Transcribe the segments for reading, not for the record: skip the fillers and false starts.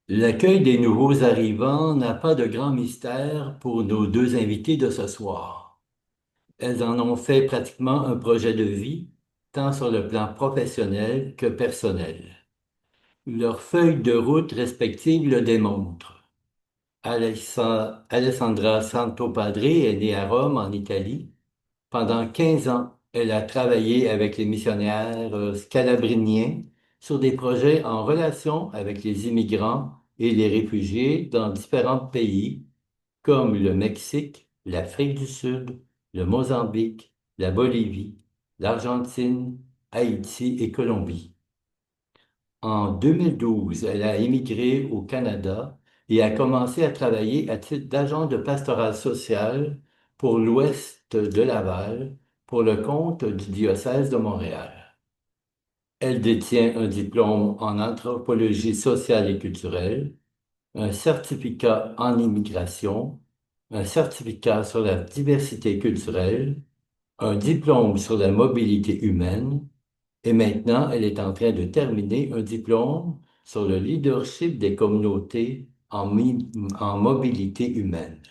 L'accueil des nouveaux arrivants n'a pas de grand mystère pour nos deux invités de ce soir. Elles en ont fait pratiquement un projet de vie, tant sur le plan professionnel que personnel. Leurs feuilles de route respectives le démontrent. Alessandra Santopadre est née à Rome, en Italie. Pendant 15 ans, elle a travaillé avec les missionnaires scalabriniens sur des projets en relation avec les immigrants et les réfugiés dans différents pays comme le Mexique, l'Afrique du Sud, le Mozambique, la Bolivie, l'Argentine, Haïti et Colombie. En 2012, elle a émigré au Canada et a commencé à travailler à titre d'agent de pastoral social pour l'ouest de Laval pour le compte du diocèse de Montréal. Elle détient un diplôme en anthropologie sociale et culturelle, un certificat en immigration, un certificat sur la diversité culturelle, un diplôme sur la mobilité humaine et maintenant elle est en train de terminer un diplôme sur le leadership des communautés en mobilité humaine.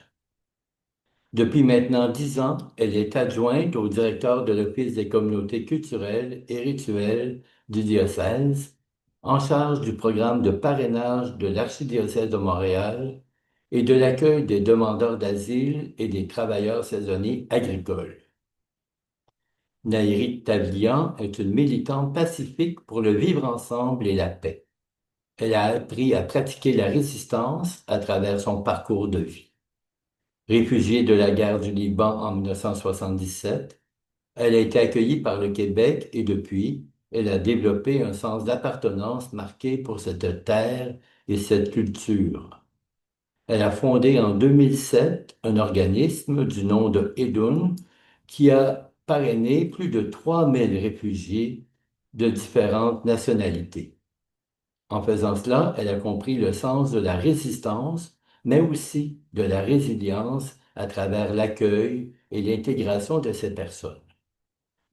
Depuis maintenant 10 ans, elle est adjointe au directeur de l'Office des communautés culturelles et rituelles du diocèse, en charge du programme de parrainage de l'archidiocèse de Montréal et de l'accueil des demandeurs d'asile et des travailleurs saisonniers agricoles. Naïri Tavlian est une militante pacifique pour le vivre ensemble et la paix. Elle a appris à pratiquer la résistance à travers son parcours de vie. Réfugiée de la guerre du Liban en 1977, elle a été accueillie par le Québec et depuis, elle a développé un sens d'appartenance marqué pour cette terre et cette culture. Elle a fondé en 2007 un organisme du nom de Edun qui a parrainé plus de 3000 réfugiés de différentes nationalités. En faisant cela, elle a compris le sens de la résistance, mais aussi de la résilience à travers l'accueil et l'intégration de ces personnes.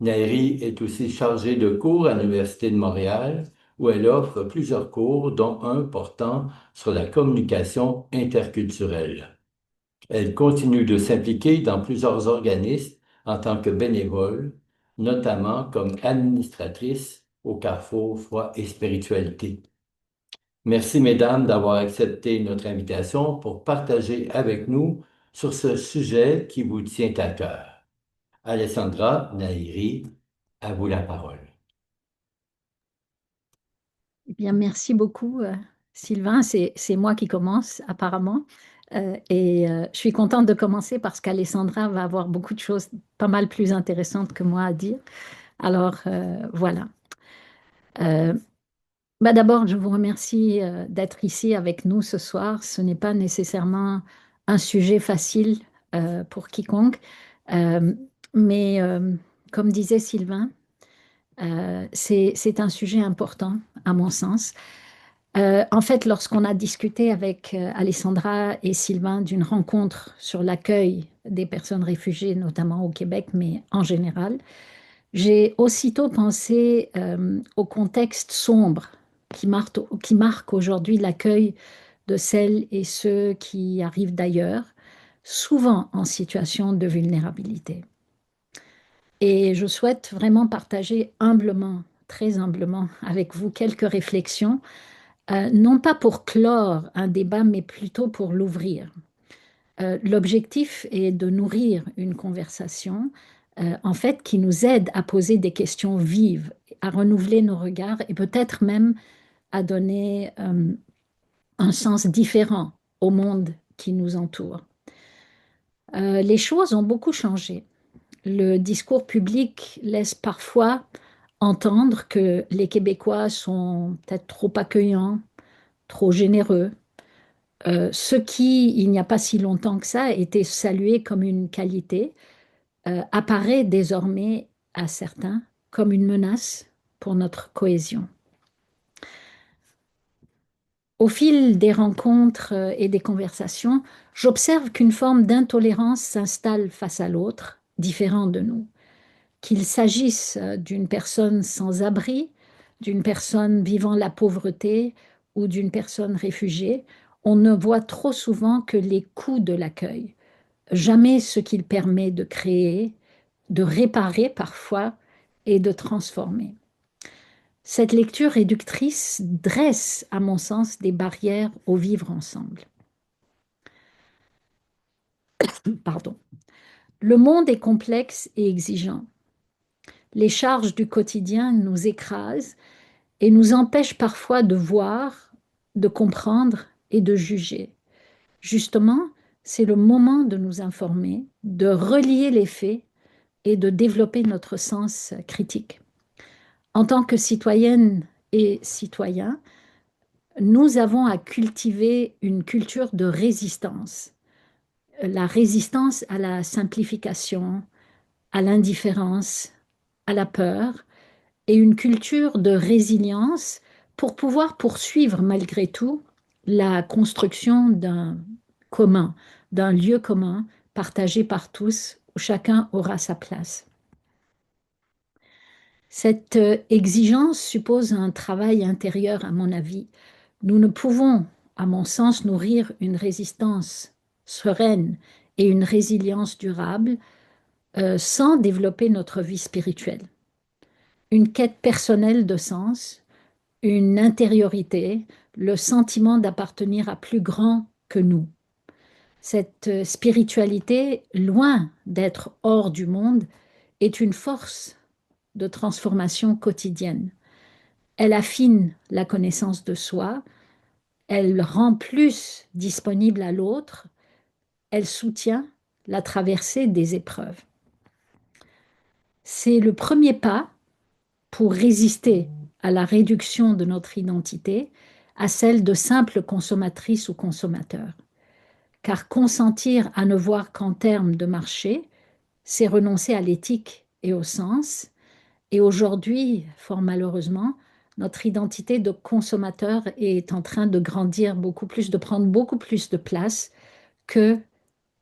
Nairi est aussi chargée de cours à l'Université de Montréal, où elle offre plusieurs cours, dont un portant sur la communication interculturelle. Elle continue de s'impliquer dans plusieurs organismes en tant que bénévole, notamment comme administratrice au Carrefour Foi et Spiritualité. Merci, mesdames, d'avoir accepté notre invitation pour partager avec nous sur ce sujet qui vous tient à cœur. Alessandra, Nairi, à vous la parole. Eh bien, merci beaucoup, Sylvain. C'est moi qui commence, apparemment. Je suis contente de commencer parce qu'Alessandra va avoir beaucoup de choses pas mal plus intéressantes que moi à dire. Alors, voilà. Euh, d'abord, je vous remercie, d'être ici avec nous ce soir. Ce n'est pas nécessairement un sujet facile, pour quiconque. Euh, mais, comme disait Sylvain, c'est un sujet important, à mon sens. En fait, lorsqu'on a discuté avec Alessandra et Sylvain d'une rencontre sur l'accueil des personnes réfugiées, notamment au Québec, mais en général, j'ai aussitôt pensé au contexte sombre qui marque aujourd'hui l'accueil de celles et ceux qui arrivent d'ailleurs, souvent en situation de vulnérabilité. Et je souhaite vraiment partager humblement, très humblement, avec vous quelques réflexions, non pas pour clore un débat, mais plutôt pour l'ouvrir. L'objectif est de nourrir une conversation, en fait, qui nous aide à poser des questions vives, à renouveler nos regards et peut-être même à donner un sens différent au monde qui nous entoure. Les choses ont beaucoup changé. Le discours public laisse parfois entendre que les Québécois sont peut-être trop accueillants, trop généreux, ce qui, il n'y a pas si longtemps que ça, était salué comme une qualité, apparaît désormais à certains comme une menace pour notre cohésion. Au fil des rencontres et des conversations, j'observe qu'une forme d'intolérance s'installe face à l'autre, différent de nous. Qu'il s'agisse d'une personne sans abri, d'une personne vivant la pauvreté ou d'une personne réfugiée, on ne voit trop souvent que les coûts de l'accueil, jamais ce qu'il permet de créer, de réparer parfois et de transformer. Cette lecture réductrice dresse, à mon sens, des barrières au vivre ensemble. Pardon. Le monde est complexe et exigeant. Les charges du quotidien nous écrasent et nous empêchent parfois de voir, de comprendre et de juger. Justement, c'est le moment de nous informer, de relier les faits et de développer notre sens critique. En tant que citoyennes et citoyens, nous avons à cultiver une culture de résistance, la résistance à la simplification, à l'indifférence, à la peur, et une culture de résilience pour pouvoir poursuivre malgré tout la construction d'un commun, d'un lieu commun partagé par tous, où chacun aura sa place. Cette exigence suppose un travail intérieur, à mon avis. Nous ne pouvons, à mon sens, nourrir une résistance sereine et une résilience durable sans développer notre vie spirituelle. Une quête personnelle de sens, une intériorité, le sentiment d'appartenir à plus grand que nous. Cette spiritualité, loin d'être hors du monde, est une force de transformation quotidienne. Elle affine la connaissance de soi, elle rend plus disponible à l'autre, elle soutient la traversée des épreuves. C'est le premier pas pour résister à la réduction de notre identité à celle de simple consommatrice ou consommateur. Car consentir à ne voir qu'en termes de marché, c'est renoncer à l'éthique et au sens. Et aujourd'hui, fort malheureusement, notre identité de consommateur est en train de grandir beaucoup plus, de prendre beaucoup plus de place que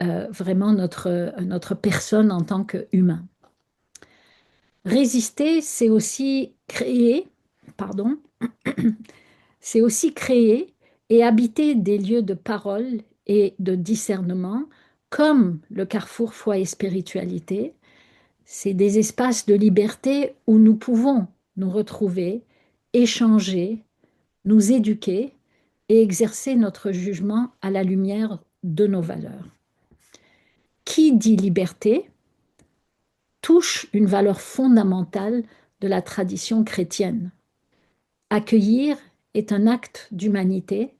vraiment notre personne en tant qu'humain. Résister, c'est aussi créer, pardon, c'est aussi créer et habiter des lieux de parole et de discernement, comme le carrefour foi et spiritualité. C'est des espaces de liberté où nous pouvons nous retrouver, échanger, nous éduquer et exercer notre jugement à la lumière de nos valeurs. Qui dit liberté touche une valeur fondamentale de la tradition chrétienne. Accueillir est un acte d'humanité,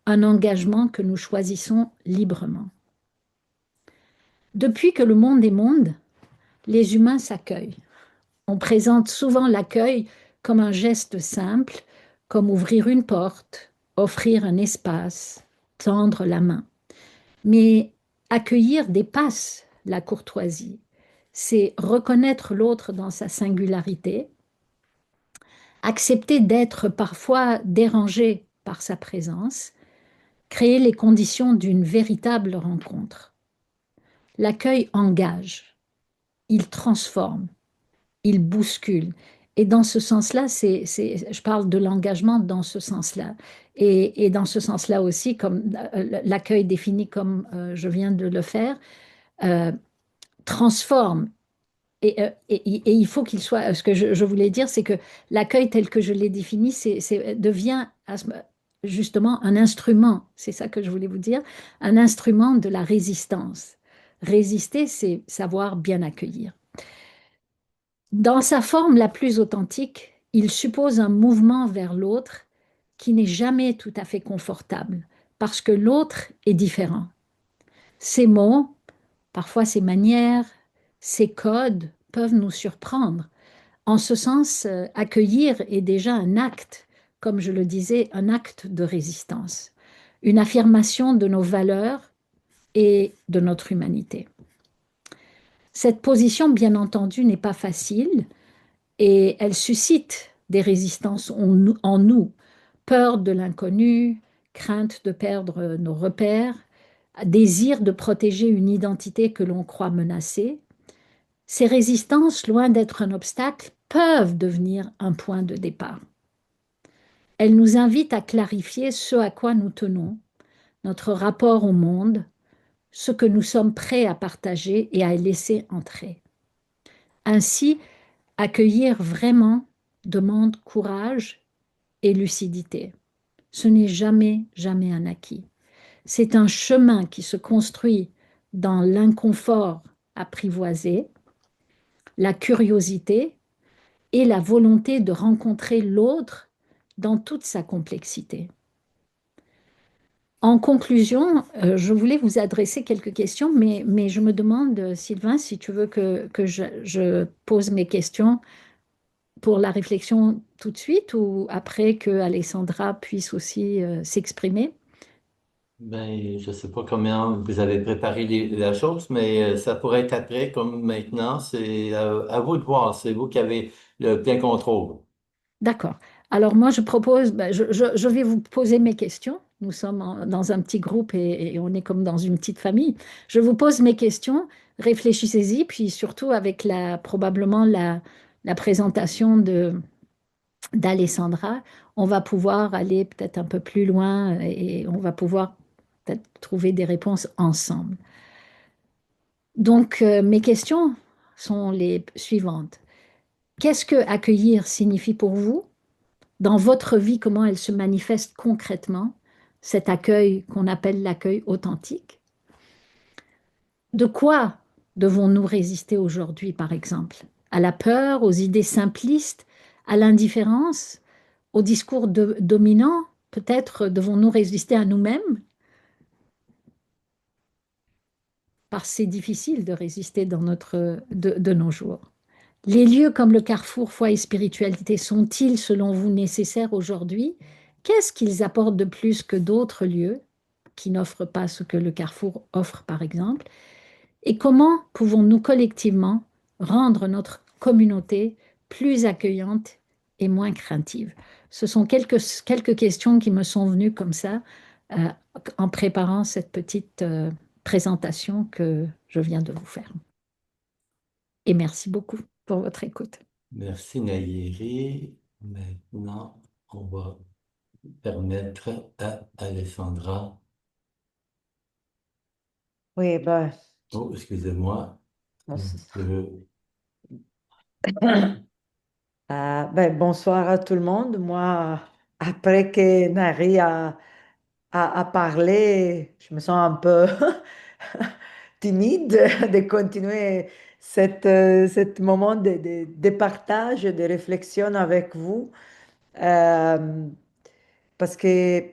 un engagement que nous choisissons librement. Depuis que le monde est monde, les humains s'accueillent. On présente souvent l'accueil comme un geste simple, comme ouvrir une porte, offrir un espace, tendre la main. Mais accueillir dépasse la courtoisie. C'est reconnaître l'autre dans sa singularité, accepter d'être parfois dérangé par sa présence, créer les conditions d'une véritable rencontre. L'accueil engage, il transforme, il bouscule. Et dans ce sens-là, je parle de l'engagement dans ce sens-là. Et dans ce sens-là aussi, comme l'accueil défini comme je viens de le faire, euh, transforme. Et il faut qu'il soit. Ce que je voulais dire, c'est que l'accueil tel que je l'ai défini, devient justement un instrument. C'est ça que je voulais vous dire, un instrument de la résistance. Résister, c'est savoir bien accueillir. Dans sa forme la plus authentique, il suppose un mouvement vers l'autre qui n'est jamais tout à fait confortable, parce que l'autre est différent. Ses mots, parfois ses manières, ses codes peuvent nous surprendre. En ce sens, accueillir est déjà un acte, comme je le disais, un acte de résistance, une affirmation de nos valeurs et de notre humanité. Cette position, bien entendu, n'est pas facile, et elle suscite des résistances en nous, peur de l'inconnu, crainte de perdre nos repères, désir de protéger une identité que l'on croit menacée. Ces résistances, loin d'être un obstacle, peuvent devenir un point de départ. Elle nous invite à clarifier ce à quoi nous tenons, notre rapport au monde, ce que nous sommes prêts à partager et à laisser entrer. Ainsi, accueillir vraiment demande courage et lucidité. Ce n'est jamais, jamais un acquis. C'est un chemin qui se construit dans l'inconfort apprivoisé, la curiosité et la volonté de rencontrer l'autre dans toute sa complexité. En conclusion, je voulais vous adresser quelques questions, mais je me demande, Sylvain, si tu veux que je pose mes questions pour la réflexion tout de suite ou après que Alessandra puisse aussi s'exprimer. Ben, je sais pas comment vous avez préparé la chose, mais ça pourrait être après, comme maintenant. C'est à vous de voir. C'est vous qui avez le plein contrôle. D'accord. Alors moi, je propose, ben, je vais vous poser mes questions. Nous sommes dans un petit groupe et on est comme dans une petite famille. Je vous pose mes questions, réfléchissez-y, puis surtout avec probablement la présentation d'Alessandra, on va pouvoir aller peut-être un peu plus loin et on va pouvoir peut-être trouver des réponses ensemble. Donc, mes questions sont les suivantes. Qu'est-ce que accueillir signifie pour vous? Dans votre vie, comment elle se manifeste concrètement, cet accueil qu'on appelle l'accueil authentique? De quoi devons-nous résister aujourd'hui, par exemple? À la peur, aux idées simplistes, à l'indifférence, au discours dominant? Peut-être devons-nous résister à nous-mêmes, parce que c'est difficile de résister de nos jours. Les lieux comme le Carrefour Foi et Spiritualité sont-ils, selon vous, nécessaires aujourd'hui? Qu'est-ce qu'ils apportent de plus que d'autres lieux qui n'offrent pas ce que le Carrefour offre, par exemple? Et comment pouvons-nous collectivement rendre notre communauté plus accueillante et moins craintive? Ce sont quelques questions qui me sont venues comme ça euh, en préparant cette petite présentation que je viens de vous faire. Et merci beaucoup pour votre écoute. Merci, Nayeri. Maintenant, on va permettre à Alessandra. Oui, ben, Oh, excusez-moi. bon- Un peu. ben, bonsoir à tout le monde. Moi, après que Nari a parlé, je me sens un peu timide de continuer cet moment de partage, de réflexion avec vous. Euh, Parce que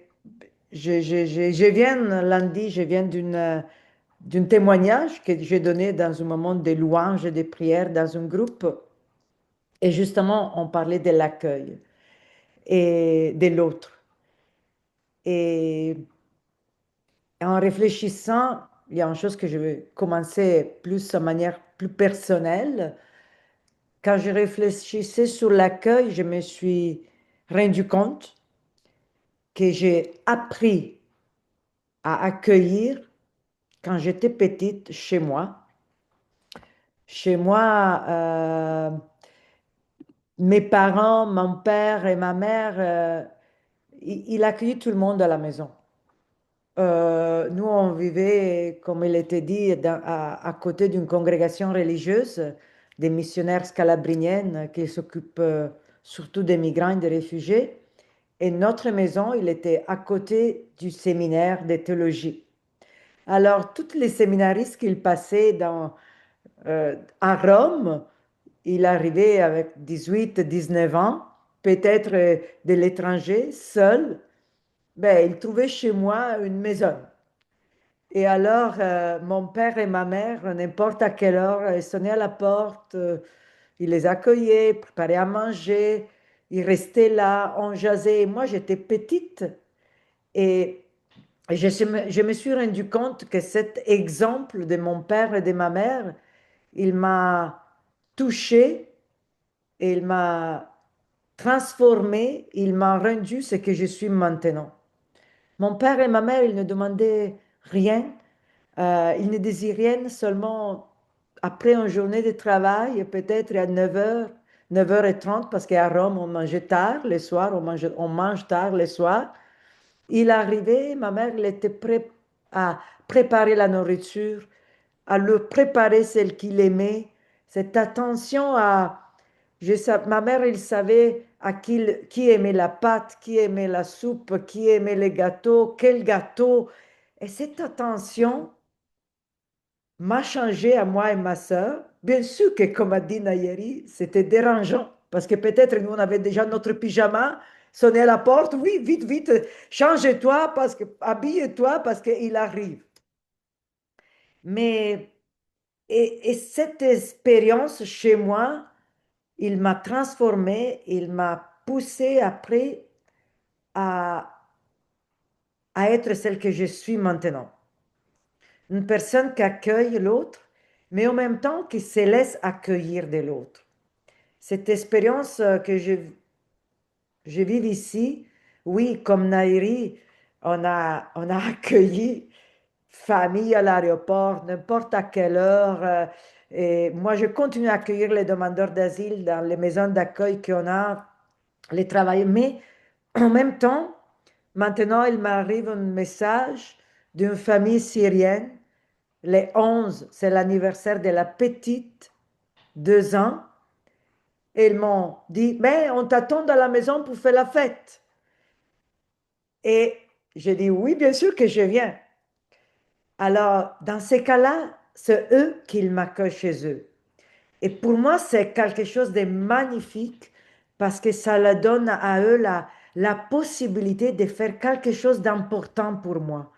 je viens lundi, je viens d'un témoignage que j'ai donné dans un moment de louange et de prière dans un groupe. Et justement, on parlait de l'accueil et de l'autre. Et en réfléchissant, il y a une chose que je vais commencer plus de manière plus personnelle. Quand je réfléchissais sur l'accueil, je me suis rendu compte que j'ai appris à accueillir quand j'étais petite chez moi. Chez moi, mes parents, mon père et ma mère, il accueillait tout le monde à la maison. Nous, on vivait, comme il était dit, à côté d'une congrégation religieuse, des missionnaires scalabriniennes qui s'occupent surtout des migrants et des réfugiés. Et notre maison, il était à côté du séminaire de théologie. Alors, tous les séminaristes qui passaient à Rome, il arrivait avec 18, 19 ans, peut-être de l'étranger, seul, ben, il trouvait chez moi une maison. Et alors, mon père et ma mère, n'importe à quelle heure, ils sonnaient à la porte, ils les accueillaient, préparaient à manger, ils restaient là, on jasait. Et moi, j'étais petite et je me suis rendu compte que cet exemple de mon père et de ma mère, il m'a touchée et il m'a transformée, il m'a rendu ce que je suis maintenant. Mon père et ma mère, ils ne demandaient rien. Il ne désire rien seulement après une journée de travail, peut-être à 9 heures, 9h30 parce qu'à Rome, on mangeait tard le soir, on mange tard le soir. Il arrivait, ma mère, elle était prête à préparer la nourriture, à le préparer celle qu'il aimait. Cette attention à... ma mère, elle savait qui aimait la pâte, qui aimait la soupe, qui aimait les gâteaux, quel gâteau. Et cette attention m'a changé à moi et ma sœur. Bien sûr que, comme a dit Nayeri, c'était dérangeant parce que peut-être nous, on avait déjà notre pyjama, sonné à la porte, oui, vite, vite, change-toi, habille-toi parce qu'il arrive. Mais, et cette expérience chez moi, il m'a transformé, il m'a poussé après à, à être celle que je suis maintenant. Une personne qui accueille l'autre, mais en même temps qui se laisse accueillir de l'autre. Cette expérience que je vis ici, oui, comme Nairi, on a accueilli famille à l'aéroport, n'importe à quelle heure. Et moi, je continue à accueillir les demandeurs d'asile dans les maisons d'accueil qu'on a, les travailleurs. Mais en même temps, maintenant, il m'arrive un message d'une famille syrienne. Les 11, c'est l'anniversaire de la petite, 2 ans. Et ils m'ont dit, mais on t'attend dans la maison pour faire la fête. Et j'ai dit, oui, bien sûr que je viens. Alors, dans ces cas-là, c'est eux qui m'accueillent chez eux. Et pour moi, c'est quelque chose de magnifique parce que ça leur donne à eux la possibilité de faire quelque chose d'important pour moi.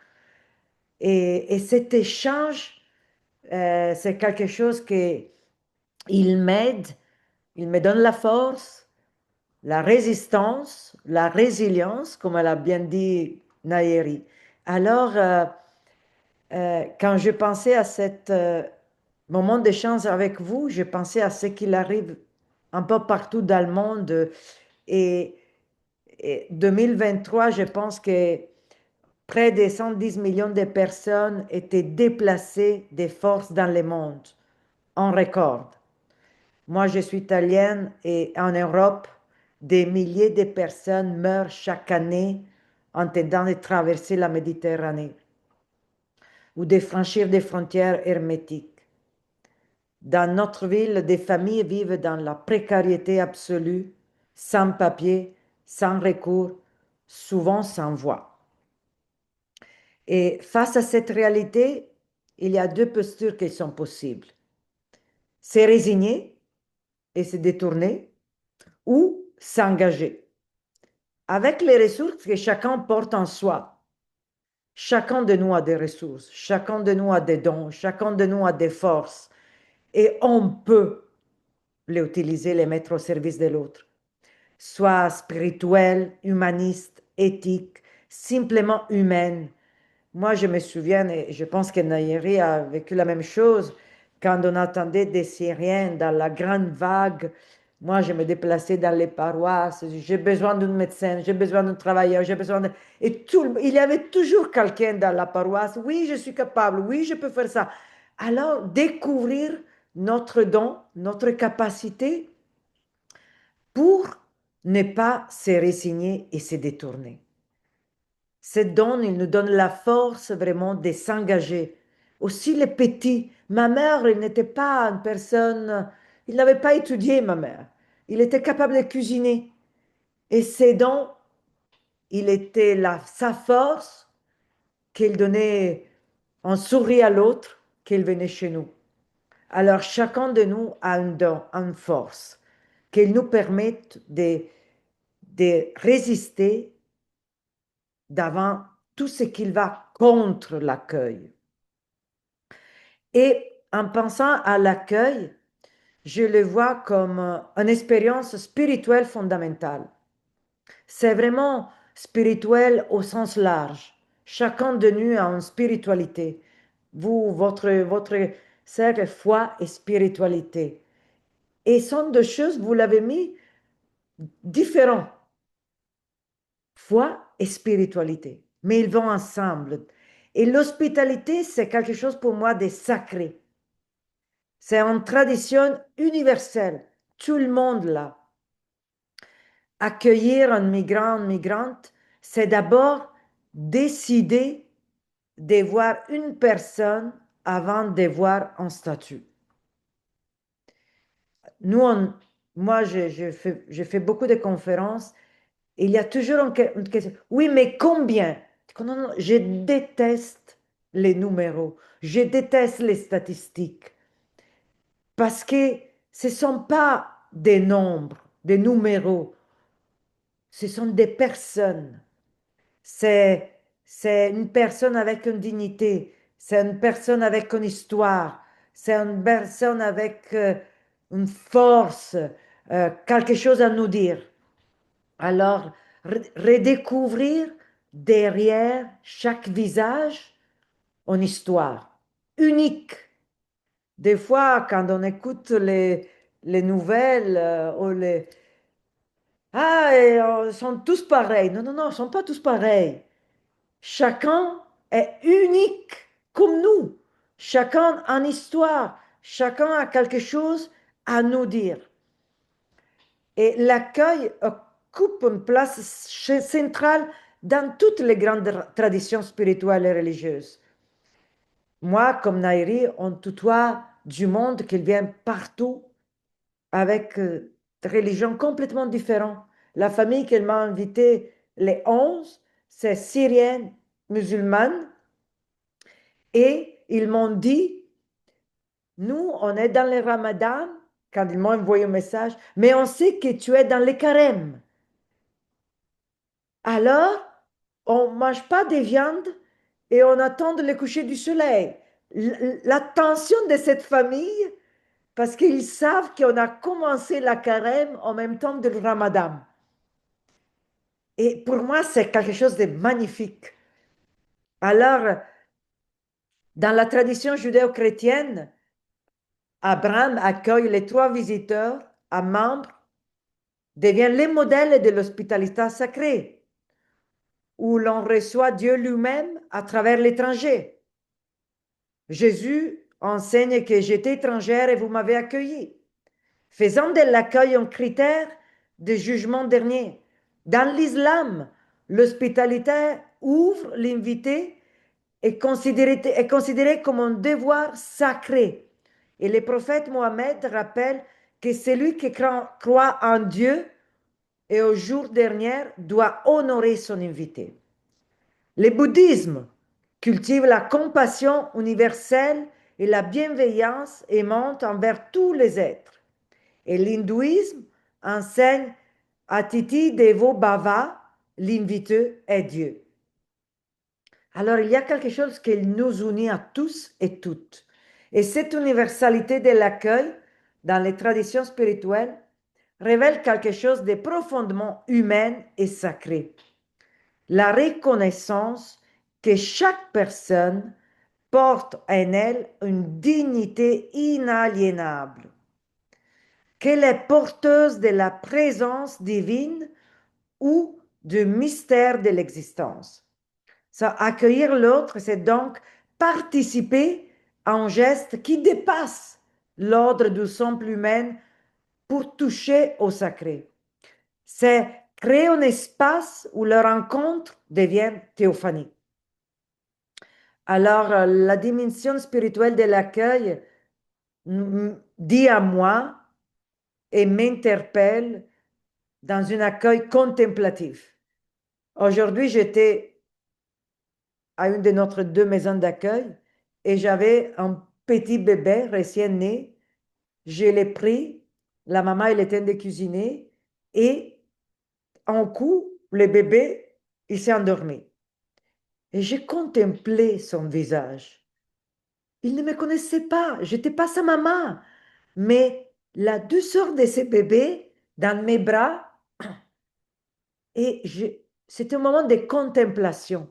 Et cet échange, c'est quelque chose qui il m'aide, il me donne la force, la résistance, la résilience, comme elle a bien dit Nayeri. Alors, quand je pensais à ce moment d'échange avec vous, je pensais à ce qu'il arrive un peu partout dans le monde. Et, et 2023, je pense que près de 110 millions de personnes étaient déplacées des forces dans le monde, en record. Moi, je suis italienne et en Europe, des milliers de personnes meurent chaque année en tentant de traverser la Méditerranée ou de franchir des frontières hermétiques. Dans notre ville, des familles vivent dans la précarité absolue, sans papier, sans recours, souvent sans voix. Et face à cette réalité, il y a deux postures qui sont possibles. Se résigner et se détourner ou s'engager avec les ressources que chacun porte en soi. Chacun de nous a des ressources, chacun de nous a des dons, chacun de nous a des forces et on peut les utiliser, les mettre au service de l'autre, soit spirituel, humaniste, éthique, simplement humaine. Moi, je me souviens, et je pense que Nayeri a vécu la même chose, quand on attendait des Syriens dans la grande vague. Moi, je me déplaçais dans les paroisses, j'ai besoin d'un médecin, j'ai besoin d'un travailleur, j'ai besoin de... Et il y avait toujours quelqu'un dans la paroisse, oui, je suis capable, oui, je peux faire ça. Alors, découvrir notre don, notre capacité pour ne pas se résigner et se détourner. Cette don, il nous donne la force vraiment de s'engager. Aussi les petits. Ma mère, elle n'était pas une personne, il n'avait pas étudié, ma mère. Il était capable de cuisiner. Et ces dons, il était là, sa force, qu'il donnait un sourire à l'autre, qu'il venait chez nous. Alors chacun de nous a un don, une force, qui nous permettent de résister devant tout ce qui va contre l'accueil. Et en pensant à l'accueil, je le vois comme une expérience spirituelle fondamentale. C'est vraiment spirituel au sens large. Chacun de nous a une spiritualité. Vous, votre cercle, foi et spiritualité. Et sont deux choses, vous l'avez mis, différents. Foi et spiritualité. Mais ils vont ensemble. Et l'hospitalité, c'est quelque chose pour moi de sacré. C'est une tradition universelle tout le monde là. Accueillir un migrant, une migrante, c'est d'abord décider de voir une personne avant de voir un statut. Nous, moi, j'ai fait beaucoup de conférences. Et il y a toujours une question. Oui, mais combien? Non, non, je déteste les numéros. Je déteste les statistiques. Parce que ce ne sont pas des nombres, des numéros. Ce sont des personnes. C'est, c'est une personne avec une dignité. C'est une personne avec une histoire. C'est une personne avec une force, quelque chose à nous dire. Alors, redécouvrir derrière chaque visage une histoire unique. Des fois, quand on écoute les nouvelles ou les... Ah, ils sont tous pareils. Non, non, non, ils ne sont pas tous pareils. Chacun est unique comme nous. Chacun a une histoire. Chacun a quelque chose à nous dire. Et l'accueil occupe une place centrale dans toutes les grandes traditions spirituelles et religieuses. Moi, comme Nairi, on tutoie du monde qui vient partout avec des religions complètement différentes. La famille qu'elle m'a invitée, les 11, c'est syrienne, musulmane, et ils m'ont dit, nous, on est dans le ramadan, quand ils m'ont envoyé un message, mais on sait que tu es dans les carême. Alors, on ne mange pas de viande et on attend le coucher du soleil. L'attention de cette famille, parce qu'ils savent qu'on a commencé la carême en même temps du ramadan. Et pour moi, c'est quelque chose de magnifique. Alors, dans la tradition judéo-chrétienne, Abraham accueille les 3 visiteurs à membres, devient les modèles de l'hospitalité sacrée, où l'on reçoit Dieu lui-même à travers l'étranger. Jésus enseigne que j'étais étrangère et vous m'avez accueilli, faisant de l'accueil un critère de jugement dernier. Dans l'islam, l'hospitalité ouvre l'invité est considéré comme un devoir sacré. Et le prophète Mohammed rappelle que celui qui croit en Dieu et au jour dernier doit honorer son invité. Le bouddhisme cultive la compassion universelle et la bienveillance aimante envers tous les êtres. Et l'hindouisme enseigne Atiti Devo Bhava, l'invité est Dieu. Alors il y a quelque chose qui nous unit à tous et toutes. Et cette universalité de l'accueil dans les traditions spirituelles révèle quelque chose de profondément humain et sacré. La reconnaissance que chaque personne porte en elle une dignité inaliénable, qu'elle est porteuse de la présence divine ou du mystère de l'existence. Ça, accueillir l'autre, c'est donc participer à un geste qui dépasse l'ordre du simple humain pour toucher au sacré. C'est créer un espace où la rencontre devient théophanie. Alors, la dimension spirituelle de l'accueil dit à moi et m'interpelle dans un accueil contemplatif. Aujourd'hui, j'étais à une de notre 2 maisons d'accueil et j'avais un petit bébé récent né. Je l'ai pris, la maman, elle était en train de cuisiner et en coup, le bébé, il s'est endormi. Et j'ai contemplé son visage. Il ne me connaissait pas, je n'étais pas sa maman, mais la douceur de ce bébé dans mes bras, et c'était un moment de contemplation.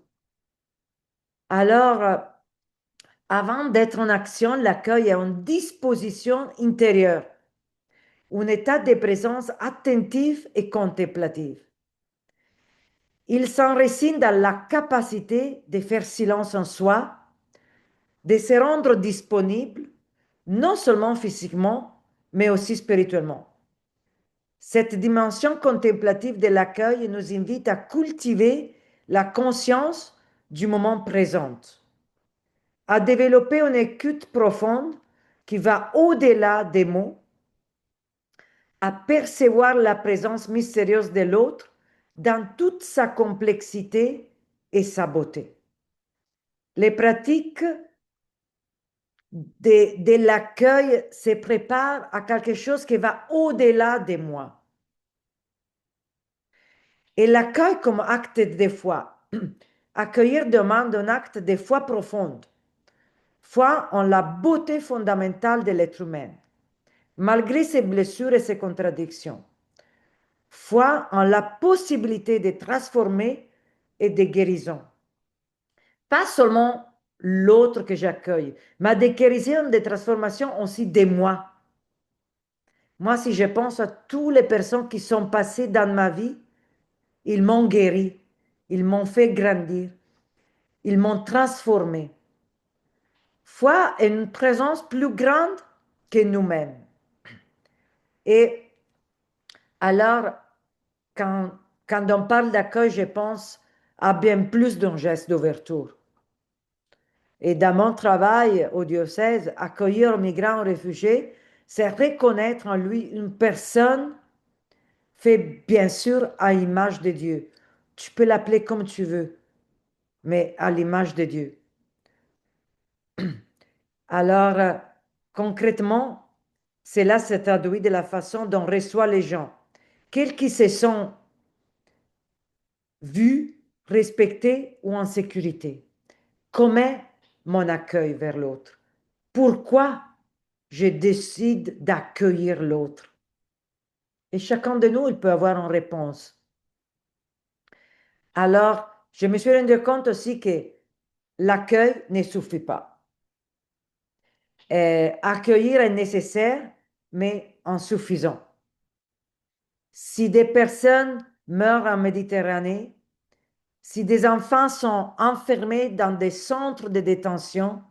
Alors, avant d'être en action, l'accueil est en disposition intérieure, un état de présence attentive et contemplative. Il s'enracine dans la capacité de faire silence en soi, de se rendre disponible, non seulement physiquement, mais aussi spirituellement. Cette dimension contemplative de l'accueil nous invite à cultiver la conscience du moment présent, à développer une écoute profonde qui va au-delà des mots, à percevoir la présence mystérieuse de l'autre dans toute sa complexité et sa beauté. Les pratiques de l'accueil se préparent à quelque chose qui va au-delà de moi. Et l'accueil comme acte de foi. Accueillir demande un acte de foi profonde. Foi en la beauté fondamentale de l'être humain, malgré ses blessures et ses contradictions. Foi en la possibilité de transformer et de guérison. Pas seulement l'autre que j'accueille, mais de guérison, de transformation aussi de moi. Moi, si je pense à toutes les personnes qui sont passées dans ma vie, ils m'ont guéri, ils m'ont fait grandir, ils m'ont transformé. Foi est une présence plus grande que nous-mêmes. Et alors, quand on parle d'accueil, je pense à bien plus d'un geste d'ouverture. Et dans mon travail au diocèse, accueillir un migrant ou réfugié, c'est reconnaître en lui une personne faite bien sûr à l'image de Dieu. Tu peux l'appeler comme tu veux, mais à l'image de Dieu. Alors, concrètement, cela se traduit de la façon dont on reçoit les gens, quels qu'ils se sont vus, respectés ou en sécurité. Comment mon accueil vers l'autre? Pourquoi je décide d'accueillir l'autre? Et chacun de nous, il peut avoir une réponse. Alors, je me suis rendu compte aussi que l'accueil ne suffit pas. Accueillir est nécessaire, mais insuffisant. Si des personnes meurent en Méditerranée, si des enfants sont enfermés dans des centres de détention,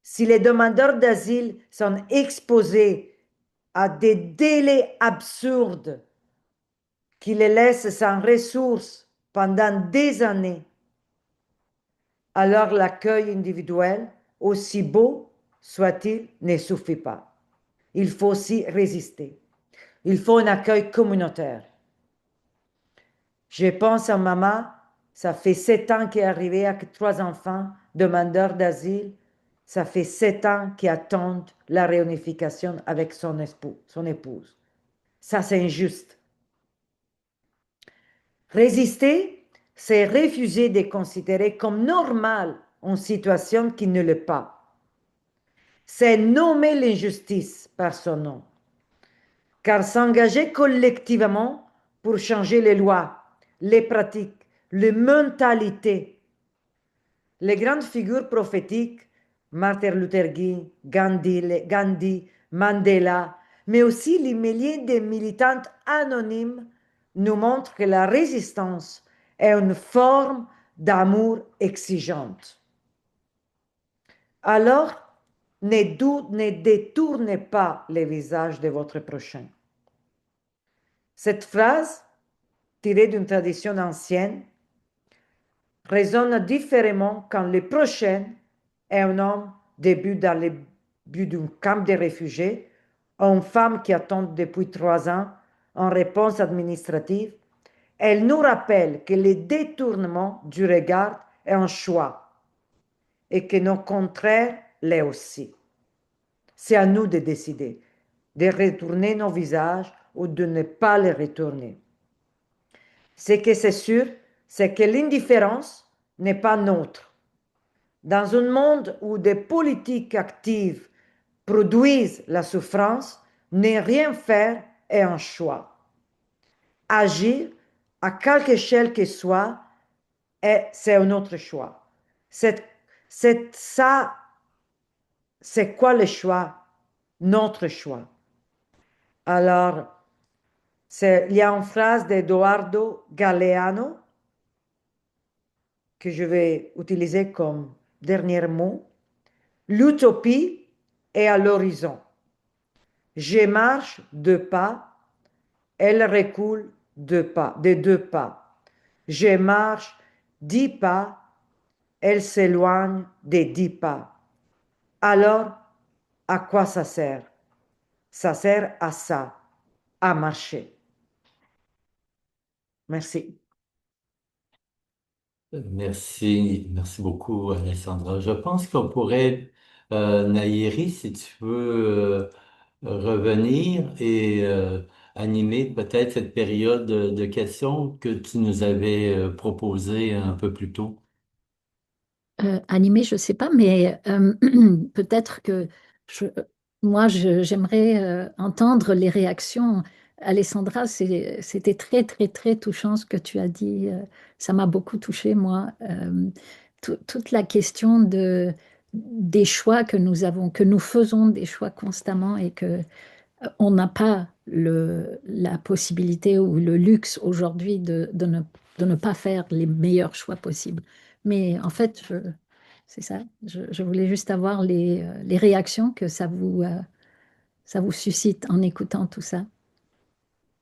si les demandeurs d'asile sont exposés à des délais absurdes qui les laissent sans ressources pendant des années, alors l'accueil individuel, aussi beau soit-il, ne suffit pas. Il faut aussi résister. Il faut un accueil communautaire. Je pense à maman, ça fait 7 ans qu'elle est arrivée avec 3 enfants, demandeurs d'asile. Ça fait 7 ans qu'ils attendent la réunification avec son épouse. Ça, c'est injuste. Résister, c'est refuser de considérer comme normale une situation qui ne l'est pas. C'est nommer l'injustice par son nom. Car s'engager collectivement pour changer les lois, les pratiques, les mentalités. Les grandes figures prophétiques, Martin Luther King, Gandhi, Mandela, mais aussi les milliers de militantes anonymes nous montrent que la résistance est une forme d'amour exigeante. Alors, ne détournez pas le visage de votre prochain. Cette phrase, tirée d'une tradition ancienne, résonne différemment quand le prochain est un homme début dans le but d'un camp de réfugiés, ou une femme qui attend depuis 3 ans en réponse administrative. Elle nous rappelle que le détournement du regard est un choix et que nos contraires l'est aussi. C'est à nous de décider de retourner nos visages ou de ne pas les retourner. Ce que c'est sûr, c'est que l'indifférence n'est pas nôtre. Dans un monde où des politiques actives produisent la souffrance, ne rien faire est un choix. Agir, à quelque échelle que soit, c'est un autre choix. C'est quoi le choix? Notre choix. Alors, il y a une phrase d'Edoardo Galeano que je vais utiliser comme dernier mot. L'utopie est à l'horizon. Je marche 2 pas elle recule 2 pas, de 2 pas. Je marche 10 pas, elle s'éloigne des 10 pas. Alors, à quoi ça sert? Ça sert à ça, à marcher. Merci. Merci beaucoup, Alessandra. Je pense qu'on pourrait, Naïri, si tu veux revenir et animer peut-être cette période de questions que tu nous avais proposée un peu plus tôt. Animé, je ne sais pas, mais peut-être que je- j'aimerais entendre les réactions. Alessandra, c'était très, très, très touchant ce que tu as dit. Ça m'a beaucoup touché, moi. Toute la question des choix que nous avons, que nous faisons des choix constamment et que on n'a pas la possibilité ou le luxe aujourd'hui de ne pas faire les meilleurs choix possibles. Mais en fait, c'est ça. Je voulais juste avoir les réactions que ça vous suscite en écoutant tout ça.